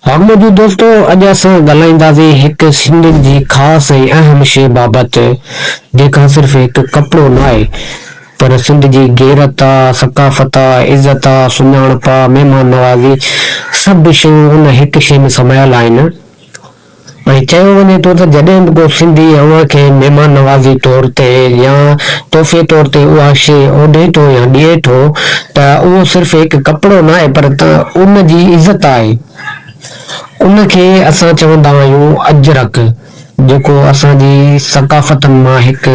हाँ मुझे दोस्तों अॼु असां ॻाल्हाईंदासीं हिकु सिंधियुनि जी ख़ासि ऐं अहम शइ बाबति जेका सिर्फ़ु हिकु कपिड़ो न आहे पर सिंध जी गैरत आहे, सकाफ़त आहे, इज़त आहे, सुञाणप आहे, महिमान नवाज़ी सभु शयूं हुन हिकु शइ में समायल आहिनि। ऐं चयो वञे थो त जॾहिं बि को सिंधी हूअ खे महिमान नवाज़ी तौर ते या तोहफ़े तौर ते उहा शइ ओॾे थो या ॾिए थो त उहो सिर्फ़ु हिकु कपिड़ो न आहे पर उन जी इज़त आहे। उनखे असां चवंदा आहियूं अजरक, जेको असांजी सकाफ़तनि मां हिकु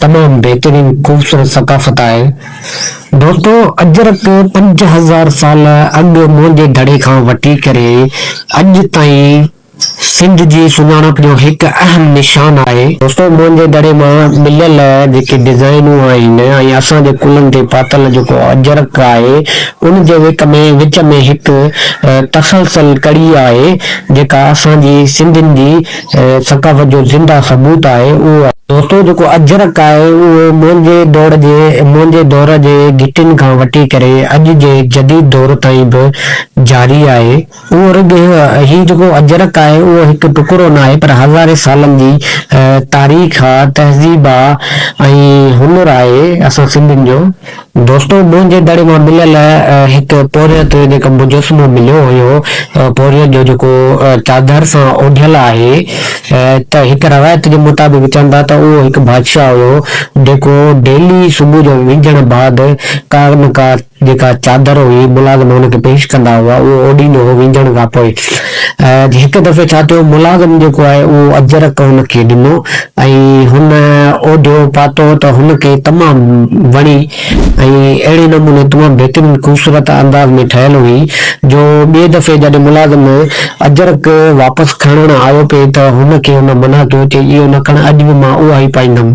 तमामु बहितरीन ख़ूबसूरत सकाफ़त आहे। दोस्तों अजरक 5000 साल अॻु मुंहिंजे दड़े खां वठी करे अॼु ताईं सिंध जी सुञाणप जो हिकु अहम निशान आहे। दोस्तों मुंहिंजे दड़े मां मिलियल जेके डिज़ाइनूं आहिनि ऐं असांजे कुलनि ते पातल जेको अजरक आहे उन जे विच में हिकु तसलसल कड़ी आहे जेका असांजी सिंधियुनि जी सकाफ़त जो ज़िंदा सबूत आहे। उहो दोस्तों जेको अजरक आहे उहो मुंहिंजे दौर जे गिटियुनि खां वठी करे अॼु जे जदीद दौर ताईं बि जारी आहे। उहो ही जेको अजरक आहे उहो हिकु टुकड़ो न आहे पर हज़ारे सालनि जी तारीख़ आहे, तहज़ीब आहे ऐं हुनुर आहे असां सिंधियुनि जो। दोस्तों मुंहिंजे दड़े मां मिलियल हिकु पोरियत जेको मुजस्मो मिलियो हुयो, पोरियत जो जेको चादर सां ओढ़ियल आहे त हिकु रवायत जे मुताबिक़ चवंदा त उहो हिकु बादशाह हुयो जेको डेली सुबुह जो विझण बाद का न का जेका चादर हुई मुलाज़िम हुनखे पेश कंदा हुआ उहो ओॾींदो हो विझण खां पोइ। हिकु दफ़े छा थियो, मुलाज़िम जेको आहे उहो अजरक हुनखे ॾिनो ऐं हुन ओढ़ियो पातो त हुनखे तमामु वणी ऐं अहिड़े नमूने तमामु बहितरीन ख़ूबसूरत अंदाज़ में ठहियल हुई जो ॿिए दफ़े जॾहिं मुलाज़िम अजरक वापसि खणण आयो पिए त हुनखे हुन मना कयो, चई इहो न खण, अॼु बि मां उहा ई पाईंदुमि।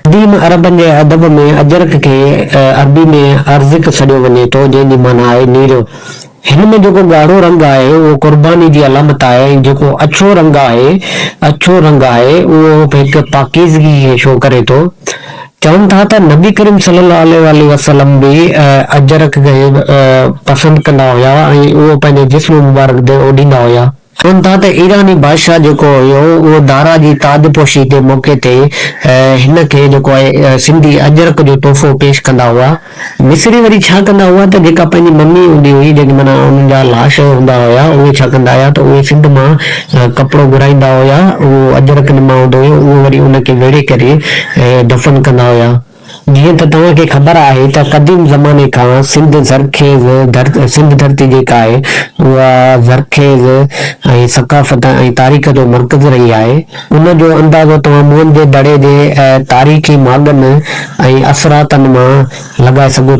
क़दीम अरबनि जे अदब में अजरक खे अरबी में अर्ज़िक सॾियो वञे थो जंहिंजी माना आहे नीरो। हिन में जेको ॻाढ़ो रंग आहे उहो कुर्बानी जी अलामत आहे ऐं जेको अछो रंग आहे उहो हिकु पाकीज़गी खे शो करे थो। चवनि था त नबी करीम सल्लल्लाहु अलैहि वसल्लम बि अजरक खे पसंदि कंदा हुया ऐं उहो पंहिंजे जिस्म मुबारक ते ओढ़ींदा हुया। चवनि था त ईरानी बादशाह जेको हुयो उहो दारा जी ताजपोशी जे मौके ते हिन खे जेको आहे सिंधी अजरक जो तोहफ़ो पेश कंदा हुआ। मिस्री वरी छा कंदा हुआ त जेका पंहिंजी मम्मी हूंदी हुई जेके माना उन्हनि जा लाश हूंदा हुया उहे छा कंदा हुया त उहे सिंध मां कपिड़ो घुराईंदा हुया, उहो अजरक मां हूंदो हुयो, उहो वरी उनखे वेड़े करे दफ़न कंदा हुया। जीअं त तव्हांखे ख़बर आहे त क़दीम ज़माने खां सिंध धरती जेका आहे उहा ज़रखेज़ ऐं सकाफ़त ऐं तारीख़ जो मर्कज़ रही आहे। उन जो अंदाज़ो तव्हां मुंहिंजे दड़े जे तारीख़ी माॻनि ऐं असरातनि मां लॻाए सघो।